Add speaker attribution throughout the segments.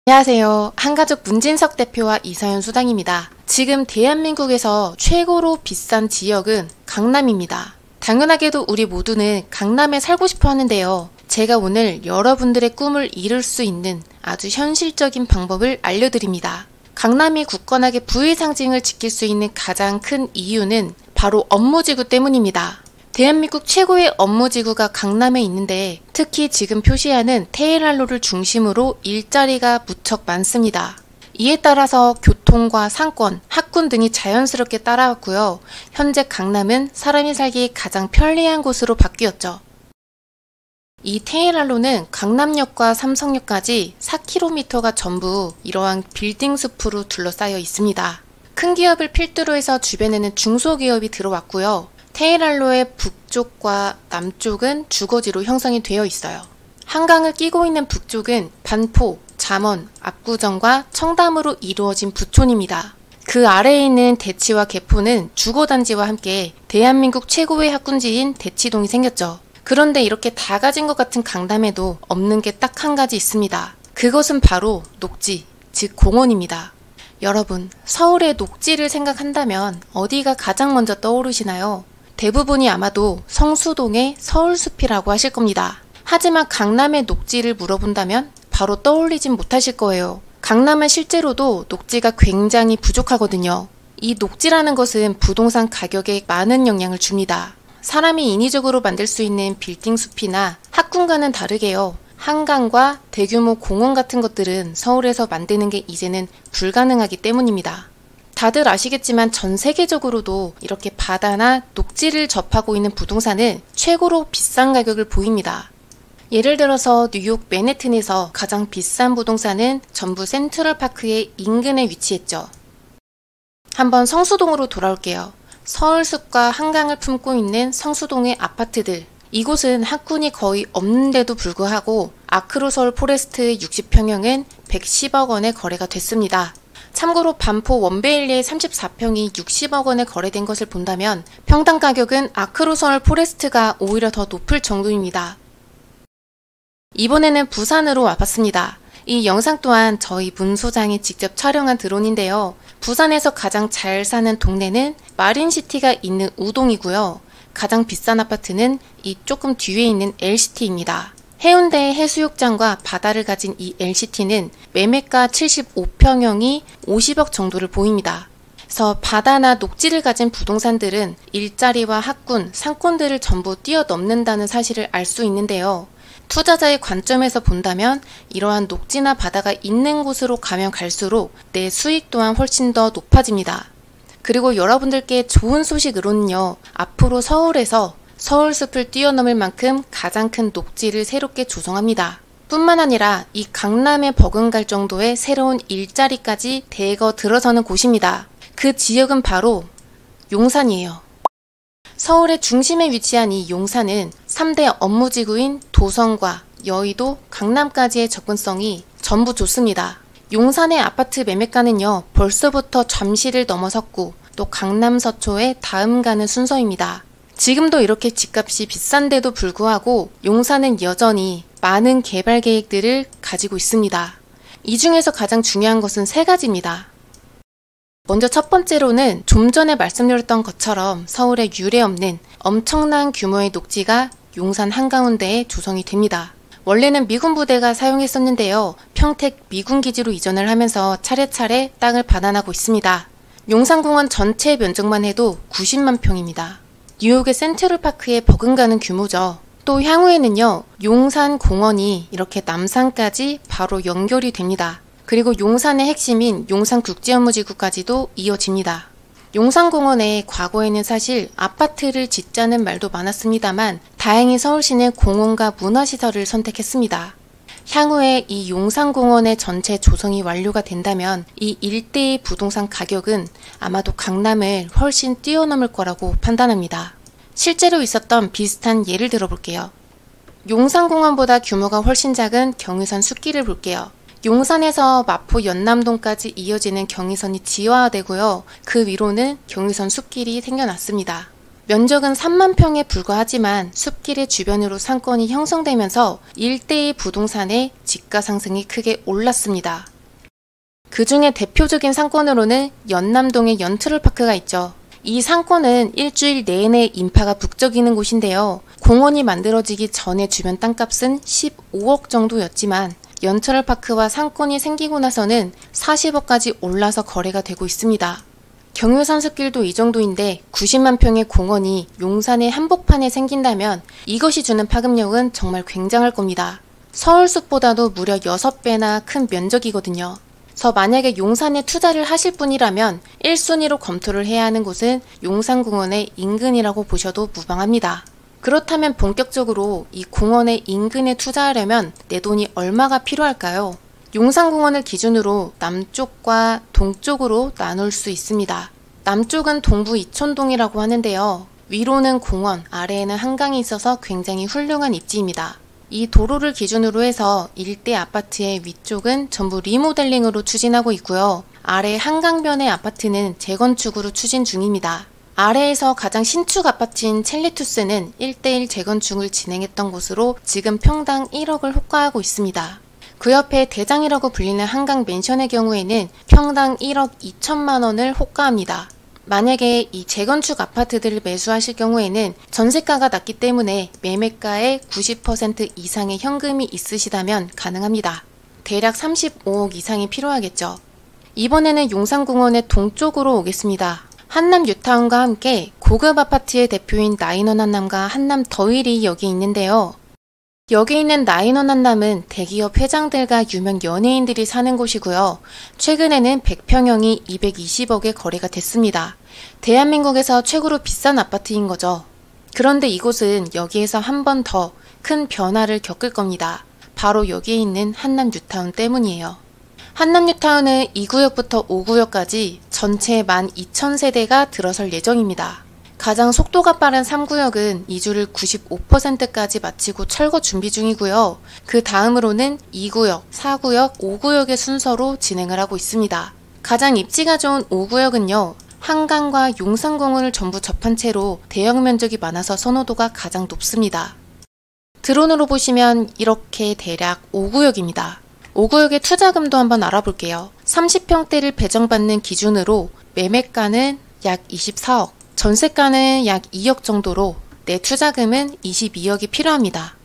Speaker 1: 안녕하세요. 한가족 문진석 대표와 이서연 수당입니다. 지금 대한민국에서 최고로 비싼 지역은 강남입니다. 당연하게도 우리 모두는 강남에 살고 싶어 하는데요. 제가 오늘 여러분들의 꿈을 이룰 수 있는 아주 현실적인 방법을 알려드립니다. 강남이 굳건하게 부의 상징을 지킬 수 있는 가장 큰 이유는 바로 업무지구 때문입니다. 대한민국 최고의 업무지구가 강남에 있는데 특히 지금 표시하는 테헤란로를 중심으로 일자리가 무척 많습니다. 이에 따라서 교통과 상권, 학군 등이 자연스럽게 따라왔고요. 현재 강남은 사람이 살기 가장 편리한 곳으로 바뀌었죠. 이 테헤란로는 강남역과 삼성역까지 4km가 전부 이러한 빌딩 숲으로 둘러싸여 있습니다. 큰 기업을 필두로 해서 주변에는 중소기업이 들어왔고요. 테헤란로의 북쪽과 남쪽은 주거지로 형성이 되어 있어요. 한강을 끼고 있는 북쪽은 반포, 잠원, 압구정과 청담으로 이루어진 부촌입니다. 그 아래에 있는 대치와 개포는 주거단지와 함께 대한민국 최고의 학군지인 대치동이 생겼죠. 그런데 이렇게 다 가진 것 같은 강남에도 없는 게 딱 한 가지 있습니다. 그것은 바로 녹지, 즉 공원입니다. 여러분, 서울의 녹지를 생각한다면 어디가 가장 먼저 떠오르시나요? 대부분이 아마도 성수동의 서울숲이라고 하실 겁니다. 하지만 강남의 녹지를 물어본다면 바로 떠올리진 못하실 거예요. 강남은 실제로도 녹지가 굉장히 부족하거든요. 이 녹지라는 것은 부동산 가격에 많은 영향을 줍니다. 사람이 인위적으로 만들 수 있는 빌딩 숲이나 학군과는 다르게요. 한강과 대규모 공원 같은 것들은 서울에서 만드는 게 이제는 불가능하기 때문입니다. 다들 아시겠지만 전 세계적으로도 이렇게 바다나 녹지를 접하고 있는 부동산은 최고로 비싼 가격을 보입니다. 예를 들어서 뉴욕 맨해튼에서 가장 비싼 부동산은 전부 센트럴파크의 인근에 위치했죠. 한번 성수동으로 돌아올게요. 서울숲과 한강을 품고 있는 성수동의 아파트들. 이곳은 학군이 거의 없는데도 불구하고 아크로서울 포레스트 60평형은 110억 원에 거래가 됐습니다. 참고로 반포 원베일리의 34평이 60억 원에 거래된 것을 본다면 평당 가격은 아크로서울 포레스트가 오히려 더 높을 정도입니다. 이번에는 부산으로 와봤습니다. 이 영상 또한 저희 문 소장이 직접 촬영한 드론인데요. 부산에서 가장 잘 사는 동네는 마린시티가 있는 우동이고요. 가장 비싼 아파트는 이 조금 뒤에 있는 LCT입니다. 해운대 해수욕장과 바다를 가진 이 LCT는 매매가 75평형이 50억 정도를 보입니다. 그래서 바다나 녹지를 가진 부동산들은 일자리와 학군, 상권들을 전부 뛰어넘는다는 사실을 알 수 있는데요. 투자자의 관점에서 본다면 이러한 녹지나 바다가 있는 곳으로 가면 갈수록 내 수익 또한 훨씬 더 높아집니다. 그리고 여러분들께 좋은 소식으로는요. 앞으로 서울에서 서울숲을 뛰어넘을 만큼 가장 큰 녹지를 새롭게 조성합니다. 뿐만 아니라 이 강남에 버금갈 정도의 새로운 일자리까지 대거 들어서는 곳입니다. 그 지역은 바로 용산이에요. 서울의 중심에 위치한 이 용산은 3대 업무지구인 도성과 여의도, 강남까지의 접근성이 전부 좋습니다. 용산의 아파트 매매가는요. 벌써부터 잠시를 넘어섰고 또 강남 서초의 다음 가는 순서입니다. 지금도 이렇게 집값이 비싼데도 불구하고 용산은 여전히 많은 개발 계획들을 가지고 있습니다. 이 중에서 가장 중요한 것은 세 가지입니다. 먼저 첫 번째로는 좀 전에 말씀드렸던 것처럼 서울에 유례없는 엄청난 규모의 녹지가 용산 한가운데에 조성이 됩니다. 원래는 미군 부대가 사용했었는데요. 평택 미군기지로 이전을 하면서 차례차례 땅을 반환하고 있습니다. 용산공원 전체 면적만 해도 90만 평입니다. 뉴욕의 센트럴파크에 버금가는 규모죠. 또 향후에는요. 용산공원이 이렇게 남산까지 바로 연결이 됩니다. 그리고 용산의 핵심인 용산국제업무지구까지도 이어집니다. 용산공원에 과거에는 사실 아파트를 짓자는 말도 많았습니다만 다행히 서울시는 공원과 문화시설을 선택했습니다. 향후에 이 용산공원의 전체 조성이 완료가 된다면 이 일대의 부동산 가격은 아마도 강남을 훨씬 뛰어넘을 거라고 판단합니다. 실제로 있었던 비슷한 예를 들어볼게요. 용산공원보다 규모가 훨씬 작은 경의선 숲길을 볼게요. 용산에서 마포 연남동까지 이어지는 경의선이 지화되고요. 그 위로는 경의선 숲길이 생겨났습니다. 면적은 3만 평에 불과하지만 숲길의 주변으로 상권이 형성되면서 일대의 부동산의 지가 상승이 크게 올랐습니다. 그 중에 대표적인 상권으로는 연남동의 연트럴파크가 있죠. 이 상권은 일주일 내내 인파가 북적이는 곳인데요. 공원이 만들어지기 전에 주변 땅값은 15억 정도였지만 연트럴파크와 상권이 생기고 나서는 40억까지 올라서 거래가 되고 있습니다. 경유산숲길도 이 정도인데 90만 평의 공원이 용산의 한복판에 생긴다면 이것이 주는 파급력은 정말 굉장할 겁니다. 서울숲보다도 무려 6배나 큰 면적이거든요. 그래서 만약에 용산에 투자를 하실 분이라면 1순위로 검토를 해야 하는 곳은 용산공원의 인근이라고 보셔도 무방합니다. 그렇다면 본격적으로 이 공원의 인근에 투자하려면 내 돈이 얼마가 필요할까요? 용산공원을 기준으로 남쪽과 동쪽으로 나눌 수 있습니다. 남쪽은 동부 이촌동이라고 하는데요. 위로는 공원, 아래에는 한강이 있어서 굉장히 훌륭한 입지입니다. 이 도로를 기준으로 해서 일대 아파트의 위쪽은 전부 리모델링으로 추진하고 있고요. 아래 한강변의 아파트는 재건축으로 추진 중입니다. 아래에서 가장 신축 아파트인 첼리투스는 1대1 재건축을 진행했던 곳으로 지금 평당 1억을 호가하고 있습니다. 그 옆에 대장이라고 불리는 한강 맨션의 경우에는 평당 1억 2천만 원을 호가합니다. 만약에 이 재건축 아파트들을 매수하실 경우에는 전세가가 낮기 때문에 매매가의 90% 이상의 현금이 있으시다면 가능합니다. 대략 35억 이상이 필요하겠죠. 이번에는 용산공원의 동쪽으로 오겠습니다. 한남 뉴타운과 함께 고급 아파트의 대표인 나인원 한남과 한남 더힐이 여기 있는데요. 여기 있는 나인원 한남은 대기업 회장들과 유명 연예인들이 사는 곳이고요. 최근에는 100평형이 220억에 거래가 됐습니다. 대한민국에서 최고로 비싼 아파트인 거죠. 그런데 이곳은 여기에서 한 번 더 큰 변화를 겪을 겁니다. 바로 여기에 있는 한남 뉴타운 때문이에요. 한남 뉴타운은 2구역부터 5구역까지 전체 12,000세대가 들어설 예정입니다. 가장 속도가 빠른 3구역은 이주를 95%까지 마치고 철거 준비 중이고요. 그 다음으로는 2구역, 4구역, 5구역의 순서로 진행을 하고 있습니다. 가장 입지가 좋은 5구역은요. 한강과 용산공원을 전부 접한 채로 대형 면적이 많아서 선호도가 가장 높습니다. 드론으로 보시면 이렇게 대략 5구역입니다. 5구역의 투자금도 한번 알아볼게요. 30평대를 배정받는 기준으로 매매가는 약 24억, 전세가는 약 2억 정도로 내 투자금은 22억이 필요합니다.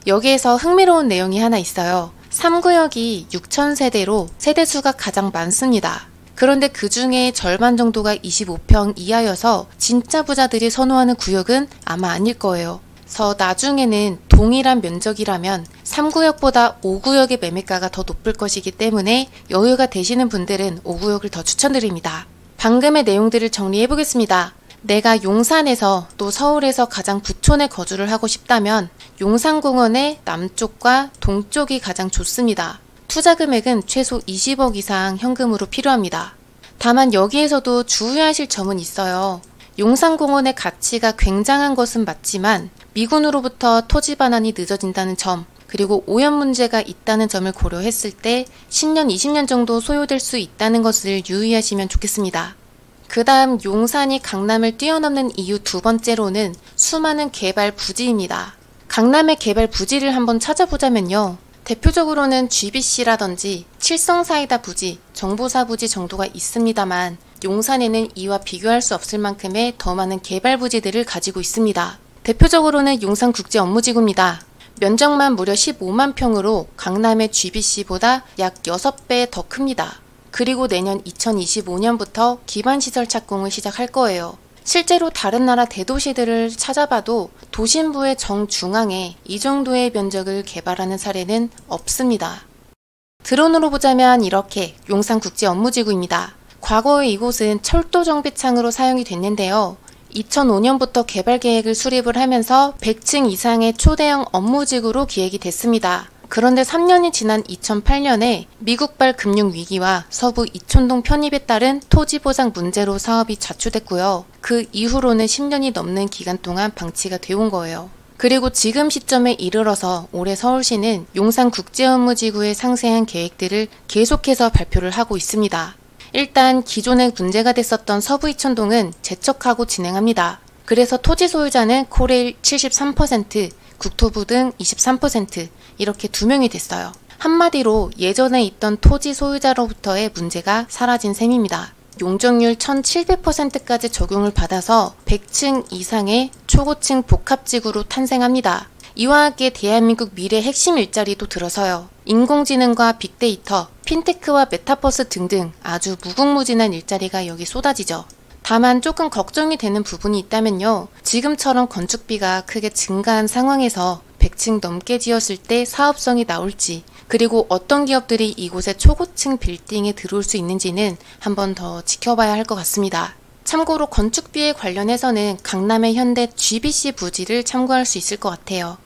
Speaker 1: 여기에서 흥미로운 내용이 하나 있어요. 3구역이 6,000세대로 세대수가 가장 많습니다. 그런데 그 중에 절반 정도가 25평 이하여서 진짜 부자들이 선호하는 구역은 아마 아닐 거예요. 그래서 나중에는 동일한 면적이라면 3구역보다 5구역의 매매가가 더 높을 것이기 때문에 여유가 되시는 분들은 5구역을 더 추천드립니다. 방금의 내용들을 정리해 보겠습니다. 내가 용산에서 또 서울에서 가장 부촌에 거주를 하고 싶다면 용산공원의 남쪽과 동쪽이 가장 좋습니다. 투자 금액은 최소 20억 이상 현금으로 필요합니다. 다만 여기에서도 주의하실 점은 있어요. 용산공원의 가치가 굉장한 것은 맞지만 미군으로부터 토지 반환이 늦어진다는 점, 그리고 오염 문제가 있다는 점을 고려했을 때 10년, 20년 정도 소요될 수 있다는 것을 유의하시면 좋겠습니다. 그 다음 용산이 강남을 뛰어넘는 이유 두 번째로는 수많은 개발 부지입니다. 강남의 개발 부지를 한번 찾아보자면요. 대표적으로는 GBC라든지 칠성사이다 부지, 정보사 부지 정도가 있습니다만 용산에는 이와 비교할 수 없을 만큼의 더 많은 개발 부지들을 가지고 있습니다. 대표적으로는 용산국제업무지구입니다. 면적만 무려 15만 평으로 강남의 GBC보다 약 6배 더 큽니다. 그리고 내년 2025년부터 기반시설 착공을 시작할 거예요. 실제로 다른 나라 대도시들을 찾아봐도 도심부의 정중앙에 이 정도의 면적을 개발하는 사례는 없습니다. 드론으로 보자면 이렇게 용산국제업무지구입니다. 과거에 이곳은 철도 정비창으로 사용이 됐는데요. 2005년부터 개발 계획을 수립을 하면서 100층 이상의 초대형 업무지구로 기획이 됐습니다. 그런데 3년이 지난 2008년에 미국발 금융위기와 서부 이촌동 편입에 따른 토지보상 문제로 사업이 좌초됐고요. 그 이후로는 10년이 넘는 기간 동안 방치가 되어온 거예요. 그리고 지금 시점에 이르러서 올해 서울시는 용산국제업무지구의 상세한 계획들을 계속해서 발표를 하고 있습니다. 일단 기존에 문제가 됐었던 서부 이촌동은 재척하고 진행합니다. 그래서 토지 소유자는 코레일 73%, 국토부 등 23%, 이렇게 2명이 됐어요. 한마디로 예전에 있던 토지 소유자로부터의 문제가 사라진 셈입니다. 용적률 1700%까지 적용을 받아서 100층 이상의 초고층 복합지구로 탄생합니다. 이와 함께 대한민국 미래 핵심 일자리도 들어서요. 인공지능과 빅데이터, 핀테크와 메타버스 등등 아주 무궁무진한 일자리가 여기 쏟아지죠. 다만 조금 걱정이 되는 부분이 있다면요. 지금처럼 건축비가 크게 증가한 상황에서 100층 넘게 지었을 때 사업성이 나올지, 그리고 어떤 기업들이 이곳에 초고층 빌딩에 들어올 수 있는지는 한 번 더 지켜봐야 할 것 같습니다. 참고로 건축비에 관련해서는 강남의 현대 GBC 부지를 참고할 수 있을 것 같아요.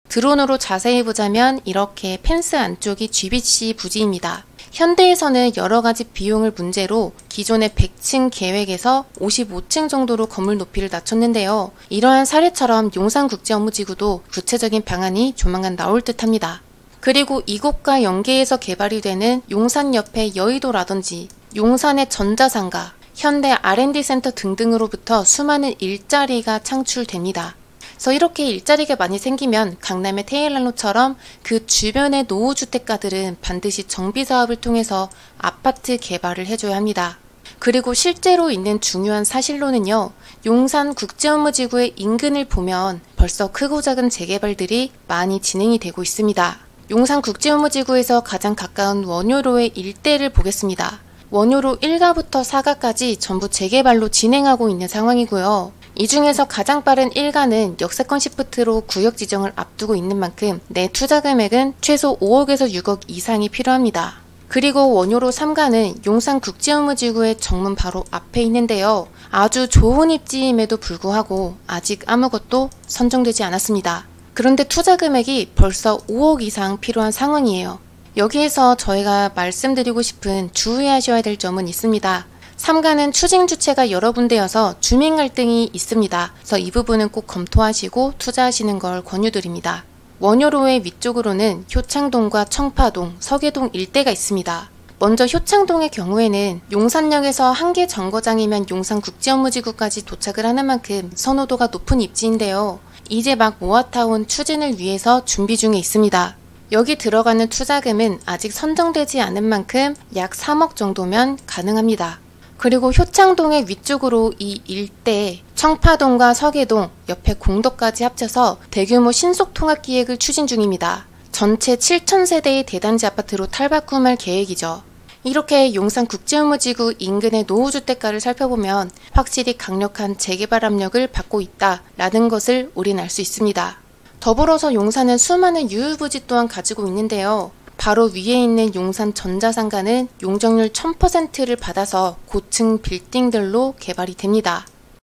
Speaker 1: 드론으로 자세히 보자면 이렇게 펜스 안쪽이 GBC 부지입니다. 현대에서는 여러가지 비용을 문제로 기존의 100층 계획에서 55층 정도로 건물 높이를 낮췄는데요. 이러한 사례처럼 용산국제업무지구도 구체적인 방안이 조만간 나올 듯합니다. 그리고 이곳과 연계해서 개발이 되는 용산 옆의 여의도라든지 용산의 전자상가, 현대 R&D 센터 등등으로부터 수많은 일자리가 창출됩니다. 그래서 이렇게 일자리가 많이 생기면 강남의 테일란로처럼 그 주변의 노후주택가들은 반드시 정비사업을 통해서 아파트 개발을 해줘야 합니다. 그리고 실제로 있는 중요한 사실로는요. 용산국제업무지구의 인근을 보면 벌써 크고 작은 재개발들이 많이 진행이 되고 있습니다. 용산국제업무지구에서 가장 가까운 원효로의 일대를 보겠습니다. 원효로 1가부터 4가까지 전부 재개발로 진행하고 있는 상황이고요. 이 중에서 가장 빠른 1가는 역세권 시프트로 구역 지정을 앞두고 있는 만큼 내 투자 금액은 최소 5억에서 6억 이상이 필요합니다. 그리고 원효로 3가는 용산국제업무지구의 정문 바로 앞에 있는데요. 아주 좋은 입지임에도 불구하고 아직 아무것도 선정되지 않았습니다. 그런데 투자 금액이 벌써 5억 이상 필요한 상황이에요. 여기에서 저희가 말씀드리고 싶은 주의하셔야 될 점은 있습니다. 3가는 추진 주체가 여러 군데여서 주민 갈등이 있습니다. 그래서 이 부분은 꼭 검토하시고 투자하시는 걸 권유드립니다. 원효로의 위쪽으로는 효창동과 청파동, 서계동 일대가 있습니다. 먼저 효창동의 경우에는 용산역에서 한 개 정거장이면 용산국제업무지구까지 도착을 하는 만큼 선호도가 높은 입지인데요. 이제 막 모아타운 추진을 위해서 준비 중에 있습니다. 여기 들어가는 투자금은 아직 선정되지 않은 만큼 약 3억 정도면 가능합니다. 그리고 효창동의 위쪽으로 이 일대 청파동과 서계동, 옆에 공덕까지 합쳐서 대규모 신속통합기획을 추진 중입니다. 전체 7,000세대의 대단지 아파트로 탈바꿈할 계획이죠. 이렇게 용산국제업무지구 인근의 노후주택가를 살펴보면 확실히 강력한 재개발 압력을 받고 있다라는 것을 우린 알 수 있습니다. 더불어서 용산은 수많은 유휴부지 또한 가지고 있는데요. 바로 위에 있는 용산 전자상가는 용적률 1000%를 받아서 고층 빌딩들로 개발이 됩니다.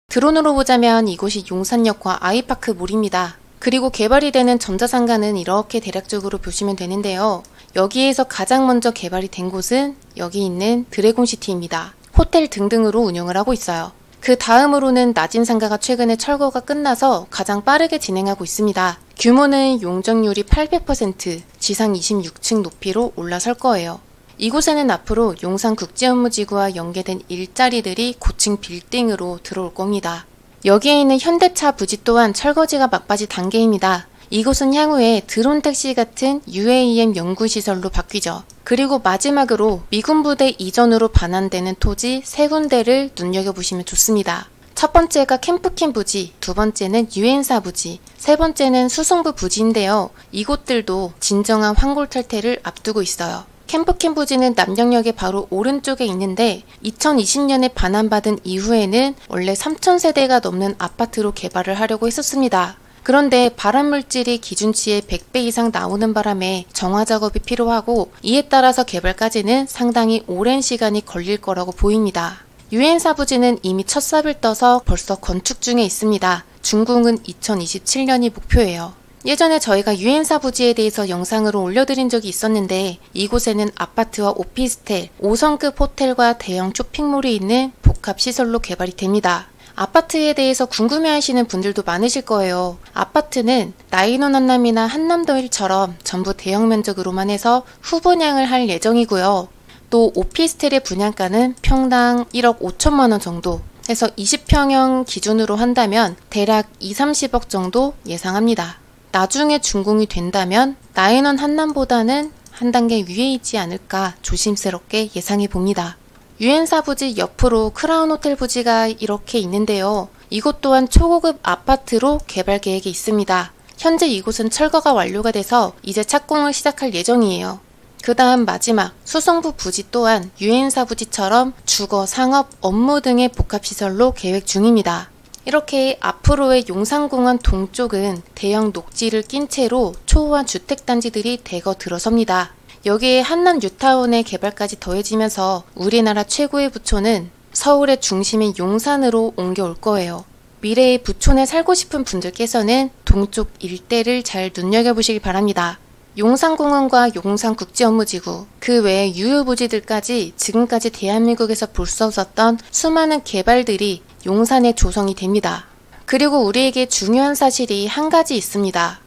Speaker 1: 드론으로 보자면 이곳이 용산역과 아이파크몰입니다. 그리고 개발이 되는 전자상가는 이렇게 대략적으로 보시면 되는데요. 여기에서 가장 먼저 개발이 된 곳은 여기 있는 드래곤시티입니다. 호텔 등등으로 운영을 하고 있어요. 그 다음으로는 나진상가가 최근에 철거가 끝나서 가장 빠르게 진행하고 있습니다. 규모는 용적률이 800%, 지상 26층 높이로 올라설 거예요. 이곳에는 앞으로 용산국제업무지구와 연계된 일자리들이 고층 빌딩으로 들어올 겁니다. 여기에 있는 현대차 부지 또한 철거지가 막바지 단계입니다. 이곳은 향후에 드론 택시 같은 UAM 연구시설로 바뀌죠. 그리고 마지막으로 미군 부대 이전으로 반환되는 토지 3군데를 눈여겨보시면 좋습니다. 첫 번째가 캠프킨 부지, 두 번째는 유엔사 부지, 세 번째는 수송부 부지인데요. 이곳들도 진정한 환골탈태를 앞두고 있어요. 캠프킨 부지는 남영역의 바로 오른쪽에 있는데 2020년에 반환받은 이후에는 원래 3,000세대가 넘는 아파트로 개발을 하려고 했었습니다. 그런데 발암물질이 기준치의 100배 이상 나오는 바람에 정화 작업이 필요하고 이에 따라서 개발까지는 상당히 오랜 시간이 걸릴 거라고 보입니다. 유엔사 부지는 이미 첫 삽을 떠서 벌써 건축 중에 있습니다. 준공은 2027년이 목표예요. 예전에 저희가 유엔사 부지에 대해서 영상으로 올려드린 적이 있었는데 이곳에는 아파트와 오피스텔, 5성급 호텔과 대형 쇼핑몰이 있는 복합시설로 개발이 됩니다. 아파트에 대해서 궁금해하시는 분들도 많으실 거예요. 아파트는 나인원 한남이나 한남더힐처럼 전부 대형 면적으로만 해서 후분양을 할 예정이고요. 또 오피스텔의 분양가는 평당 1억 5천만 원 정도 해서 20평형 기준으로 한다면 대략 2, 30억 정도 예상합니다. 나중에 준공이 된다면 나인원 한남보다는 한 단계 위에 있지 않을까 조심스럽게 예상해 봅니다. 유엔사 부지 옆으로 크라운 호텔 부지가 이렇게 있는데요. 이곳 또한 초고급 아파트로 개발 계획이 있습니다. 현재 이곳은 철거가 완료가 돼서 이제 착공을 시작할 예정이에요. 그 다음 마지막 수성부 부지 또한 유엔사 부지처럼 주거, 상업, 업무 등의 복합시설로 계획 중입니다. 이렇게 앞으로의 용산공원 동쪽은 대형 녹지를 낀 채로 초호화 주택단지들이 대거 들어섭니다. 여기에 한남 뉴타운의 개발까지 더해지면서 우리나라 최고의 부촌은 서울의 중심인 용산으로 옮겨올 거예요. 미래의 부촌에 살고 싶은 분들께서는 동쪽 일대를 잘 눈여겨보시기 바랍니다. 용산공원과 용산국제업무지구, 그 외의 유효부지들까지 지금까지 대한민국에서 볼 수 없었던 수많은 개발들이 용산에 조성이 됩니다. 그리고 우리에게 중요한 사실이 한 가지 있습니다.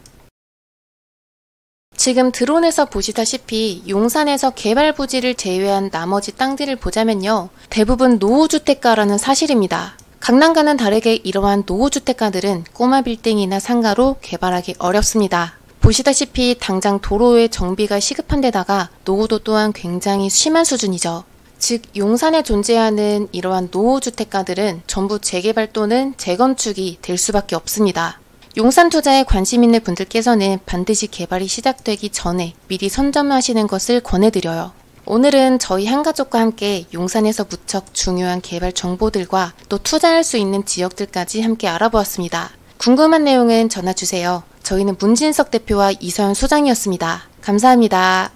Speaker 1: 지금 드론에서 보시다시피 용산에서 개발부지를 제외한 나머지 땅들을 보자면요. 대부분 노후주택가라는 사실입니다. 강남과는 다르게 이러한 노후주택가들은 꼬마 빌딩이나 상가로 개발하기 어렵습니다. 보시다시피 당장 도로의 정비가 시급한 데다가 노후도 또한 굉장히 심한 수준이죠. 즉 용산에 존재하는 이러한 노후주택가들은 전부 재개발 또는 재건축이 될 수밖에 없습니다. 용산 투자에 관심 있는 분들께서는 반드시 개발이 시작되기 전에 미리 선점하시는 것을 권해드려요. 오늘은 저희 한가족과 함께 용산에서 무척 중요한 개발 정보들과 또 투자할 수 있는 지역들까지 함께 알아보았습니다. 궁금한 내용은 전화주세요. 저희는 문진석 대표와 이서연 소장이었습니다. 감사합니다.